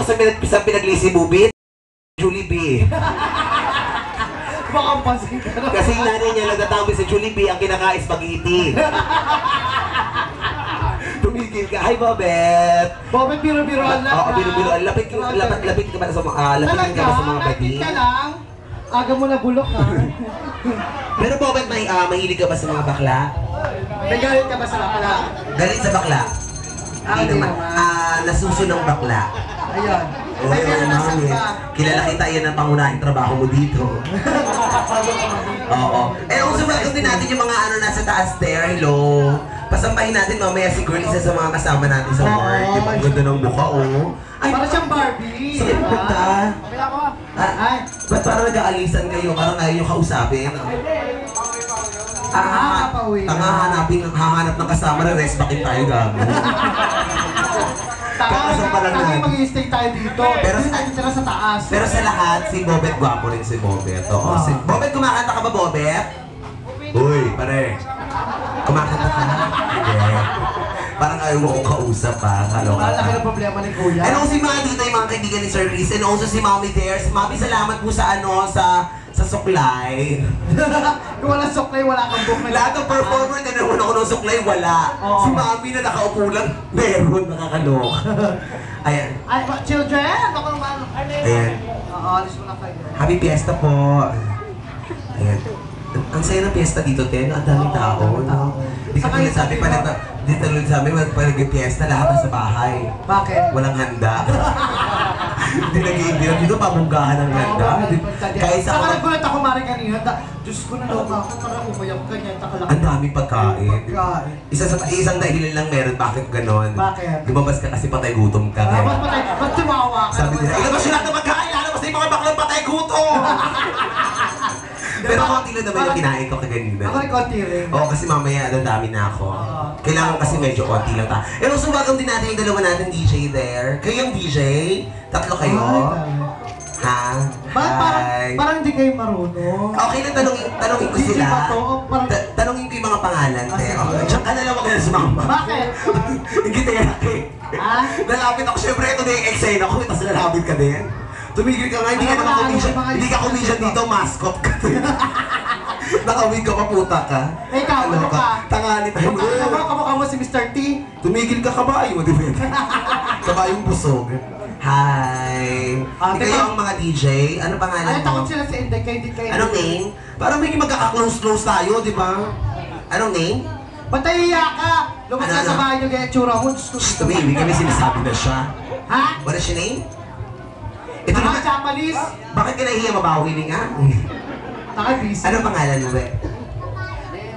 sa pinaglisi bubit? Julie B. Baka pansin ka na. Kasi yung nanay niya nagtatambay sa Julie B, ang kinakais spaghetti. Tumigil ka. Hi, Bobet! Bobet, biro-biroan lang. Oo, biro-biroan. Lapit ka ba sa mga bading? ka lang. Aga mo na bulok ha. Pero Bobet, mahilig ka ba sa mga bakla? May galit ka ba sa bakla? Galit sa bakla? Hindi naman. Nasusunong bakla. Ayun. Ay, naman eh. Kilala kita, yan ang pangunahing trabaho mo dito. Oo. Also welcome din natin yung mga nasa taas there. Hello. Pasampahin natin mamaya si Girl, isa sa mga kasama natin sa work. Di ba? Ang ganda ng mukha, oh. Ay, para siyang Barbie. Sige, punta. Kapila ko. Ay, ba't parang nag-aalisan kayo? Parang ayaw yung kausapin. Hahanap ng kasama na rest bakin tayo gago. Kami mag-i-stay tayo dito. Pero tayo sa taas. Pero sa lahat, si Bobet, gwapo rin si Bobet. Oo. Bobet, kumakanta ka ba, Bobet? Uy, pare. Kumakanta ka? Hindi. Parang ayaw mo kong kausap pa. Wala ka ng problema ni Kuya. And also si mga dito, yung mga kaibigan ni Sir Chris. And also si Mommy there. Si Mommy, salamat po sa sa suklay. Kung wala suklay, wala kang buhay. Lahat ng performer na naman ako ng suklay, wala. Oh. Si Mami na nakaupo lang, meron, nakakalok. Ayan. Ay, children! Ako naman. Ayan. Alis mo na kayo. Happy Fiesta po. Ayan. Ang saya ng fiesta dito, Ten. Ang daming tao. Hindi ka tulad sabi pa dito tulad sabi, pag nag-fiesta, lahat nasa bahay. Bakit? Walang handa. Hindi nag-iimbira dito, pabunggahan ng handa. Kahit sa saka nagulat ako, Mari, kanina. Diyos ko, naloma ako, parang umayang ka niya. Ang daming pagkain. Isang dahilan lang meron, bakit ganon? Bakit? Lumabas ka kasi patay gutom ka. Ba't tumawa ka? Sabi nila, ilabas yung lahat ng pagkain, lalabas na yung mga baklang patay gutom! Pero konti lang naman yung kinain ko kaganina. Ako rin konti rin. Oo, kasi mamaya dami na ako. Kailangan kasi medyo konti lang ta. And also, welcome din natin yung dalawa natin DJ there. Kayo yung DJ? Tatlo kayo? Ha? Parang hindi kayo marunong. Okay na tanongin ko sila. Tanongin ko yung mga pangalan. Diyan ka na lang wag na sumama. Bakit? Hindi tayo natin. Lalapit ako. Siyempre, ito na yung excited ako. Tapos lalapit ka din. Tumigil ka nga, hindi ka naman comedian. Hindi ka comedian dito, mascot ka. Nakawig ka pa, puta ka. Ikaw, ano ka? Tangali tayo. Kamukha mo si Mr. T. Tumigil ka, kabayo, di ba? Kabayong busog. Hi! Kayo ang mga DJ. Ano pangalan mo? Ay, takot sila sa Inday, kayo din kayo. Anong name? Parang may magkaka-close-close tayo, di ba? Anong name? Ba't nahiya ka? Lumos ka sa bahay niyo, kaya tsura mo. Shh, tumibig kami sinasabi na siya. Ha? What is your name? Ito naman, Japanese. Bakit ka nahihiya mabawi nga? Naka-busy. Anong pangalan mo ba?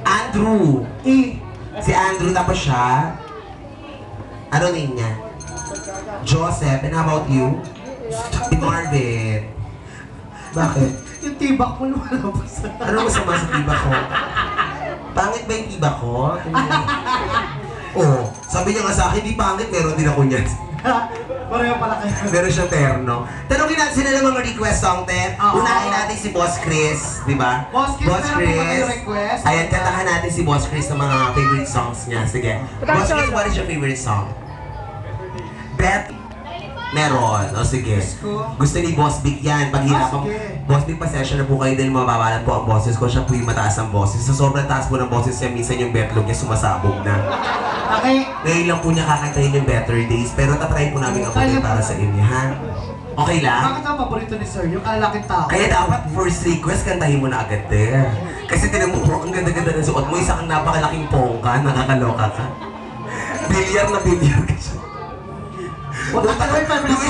Andrew. Si Andrew, tapos siya. Ano name niya? Joseph. And how about you? Si Marvin. Bakit? Yung tibak mo lumalabas. Ano masama sa tibak ko? Pangit ba yung tibak ko? Oo. Sabi niya nga sa akin, di pangit, meron din ako niyan. Pareho pala kayo. Meron siyang terno. Tanongin natin sila ng mga request song, Ten. Unahin natin si Boss Chris, di ba? Boss Chris, request. Ayan, kantahan natin si Boss Chris ng mga favorite songs niya. Sige. Boss Chris, what is your favorite song? Bet? Meron. O sige. Gusto ni Boss Vic yan. Paghirapan. Boss Vic, pasensya na po kayo dahil mababalan po ang boses ko. Siya po yung mataas ang boses. Sa sobrang taas po ng boses niya, minsan yung betlog niya sumasabog na. Okay. Ngayon lang po niya kakantahin yung Better Days, pero tatry po namin ang putin para sa inyo, ha? Okay lang? Bakit ang paborito ni Sir? Yung kalalaking tao. Kaya dapat first request, kantahin mo na agad there. Kasi tinan mo po, ang ganda-ganda ng suot mo, isa kang napakalaking pongka, nakakaloka ka. Bilyar na bilyar ka siya. Yung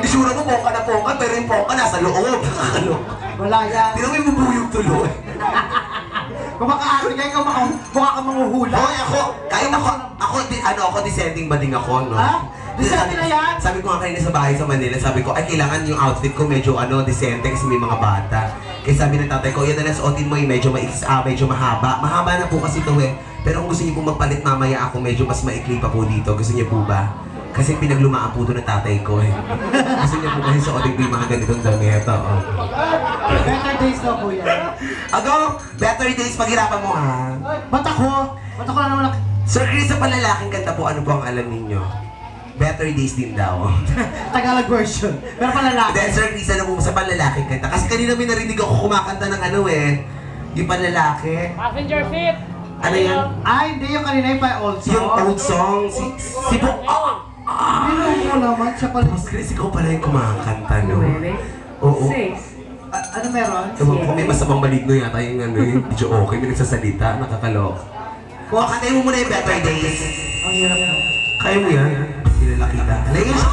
isura mo, pongka na pongka, pero yung pongka nasa loob. Nakakaloka. Wala yan. Tinan mo yung bubuyog tuloy. Kung makaari kayo, mukha ka manguhula. Hoy, kahit ako, dissenting bading ako, no? Ha? Dissenting na yan? Sabi ko nga kanina sa bahay sa Manila, sabi ko, ay kailangan yung outfit ko medyo disente kasi may mga bata. Kaya sabi ng tatay ko, yan na lang suotin mo yung medyo medyo mahaba. Mahaba na po kasi ito eh. Pero kung gusto niyo po magpalit mamaya ako, medyo mas maikli pa po dito. Gusto niyo po ba? Kasi pinaglumaan po doon ng tatay ko eh. Gusto niya po kasi suotin ko yung mga ganitong damit. Better days na po yan. Ago, Better Days, paghirapan mo ha. Ba't ako? Ba't ako na naman Sir Chris, sa panlalaking kanta po, ano po ang alam ninyo? Better Days din daw. Tagalog version. Pero palalaki. Then, Sir Chris, ano mo sa panlalaki kanta? Kasi kanina may narinig ako kumakanta ng ano eh. Yung panlalaki. Passenger seat. Ano yan? Ay, hindi yung kanina yung pa-old song. Yung old song. Si Bo... Hindi mo naman siya pala. Boss Chris, ikaw pala yung kumakanta, no? Oo. 6. Ano meron? Ewan ko, may masamang maligno yata yung ano yung video okay, may nagsasalita, nakakalok. O, kantayin mo muna yung Better Days. Ang hirap mo. Kaya mo yan. Kilala kita. Layers